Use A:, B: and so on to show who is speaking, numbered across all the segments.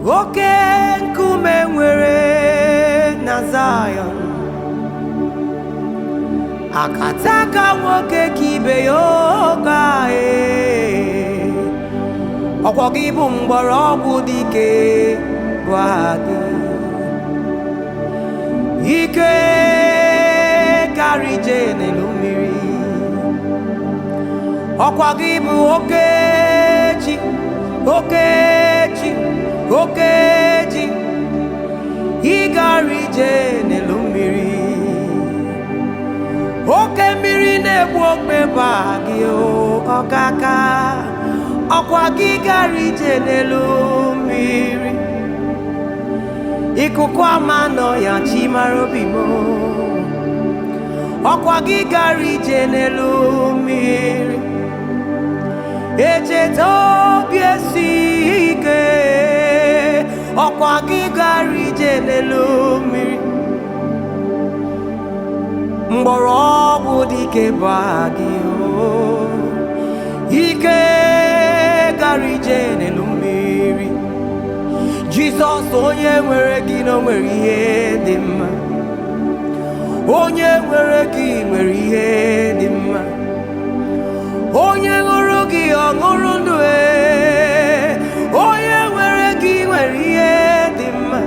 A: oke nkume nwere na Zion, akataka nwoke ka ibe ya oga ọkwọ gị bụ mgbọrọgwụ dike bụ aha gị, ike karije n'elu mmiri, ọkwa gị bụ okechi okechi okechi, ịgarije n'elu mmiri, oke mmiri na-egbu ogbe bụ aha gị ọkaka, ọkwa gị gara ije n'elu mmiri, ikuku ama nọ ya chi mara obi m, ọkwa gị gara ije n'elu mmiri, echeta obi esi ike, ọkwa gị gara ije n'elu mmiri, mgbọrọgwụ dike bụ aha gị ike gara ije n'elu mmiri. Jizọs onye nwere gị na o nwere ihe dị mma, onye nwere gị nwere ihe dị mma, onye ṅụrụ gị ọ ṅụrụ ndụ, onye nwere gị nwere ihe dị mma,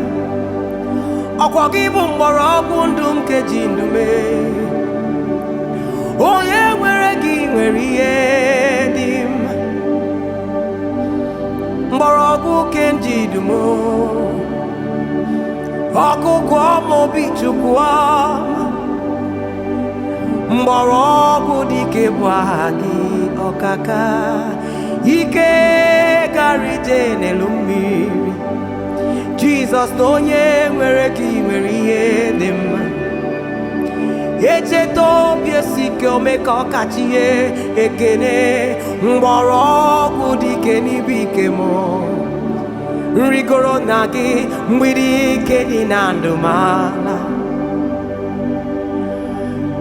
A: ọkwa gị bụ mgbọrọgwụ ndụ nke ji ndụ mee, onye nwere gị nwere ihe dị mma, mgbọrọgwụ ke njidum, ọkụkụ ọma obi Chukwu ọma, mgbọrọgwụ dike bụ aha gị ọkaka, ike gara ije n'elu mmiri. Jizọs na onye nwere gị nwere ihe dị mma, echeta obi esi ike ome ka ọ kacha ihe ekene, mgbọrọgwụ dike n'ibe ike m, nrigoro na gị mgbidi ike dị na ndụ m ala,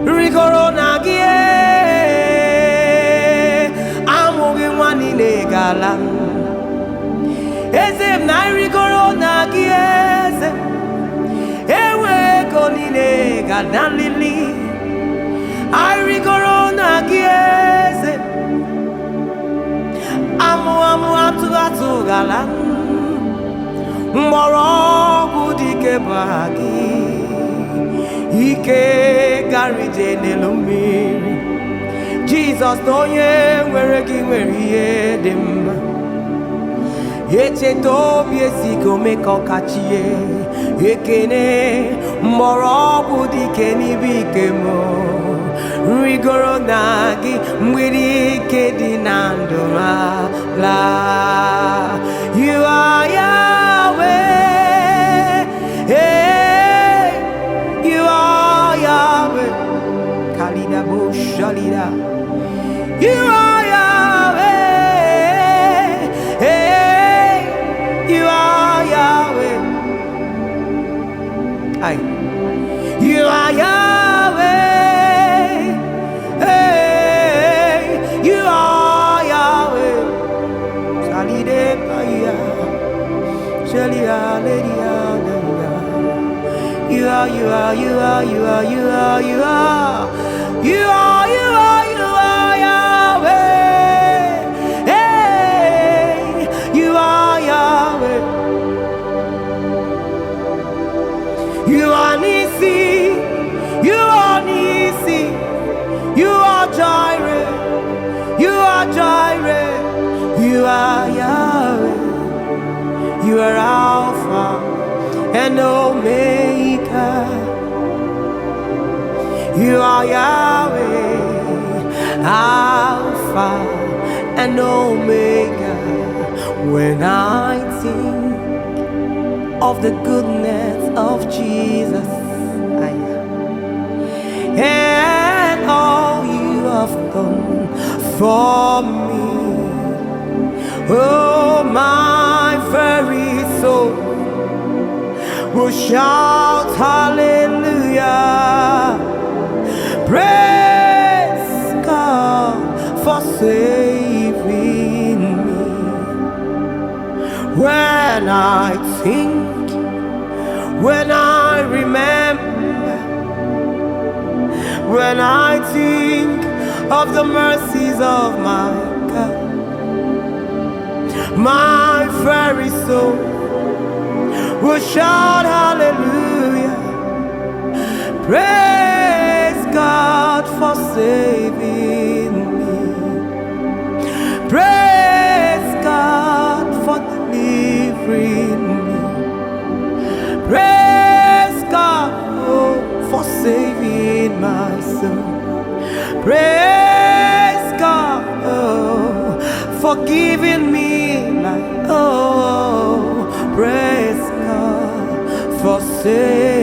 A: nrigoro na gị amụghị nwa niile ga-ala, eze m na nrigoro na gị eze, enwe ego niile ga-ada nlili, arịgoro na gị eze, amụ atụ atụ gala, mgbọrọgwụ dike bụ aha gị, ike gara ije n'elu mmiri. Jizọs na onye nwere gị nwere ihe dị mma, echeta obi esi ike ome ka ọ kacha ihe ekene, mgbọrọgwụ dike n'ibe ike m, nrigoro na gị mgbidi ike dị na ndụ m ala. You are Yahweh, hey, you are Yahweh, Kalida Bushalida, you are Yahweh, hey, you are Yahweh, ay, you are Yahweh, hey, you are Yahweh, Salide Paya, Shalia Ledia, you are, you are, you are, you are, you are, you are, you are, you are, you are Yahweh, hey, you are Yahweh, you are Nisi, you are Nisi, you are Jireh, you are Jireh, you are Yahweh, you are Alpha and Omega, you are Yahweh, Alpha and Omega. When I think of the goodness of Jesus and all you have done for me, oh, my very soul will shout hallelujah, praise God for saving me. When when I think, when I remember, when I think of the mercies of my God, my very soul will shout hallelujah. Praise God for saving me. Praise God for delivering me. Praise God for saving my soul. Praise God for giving me life. Oh, praise God for saving.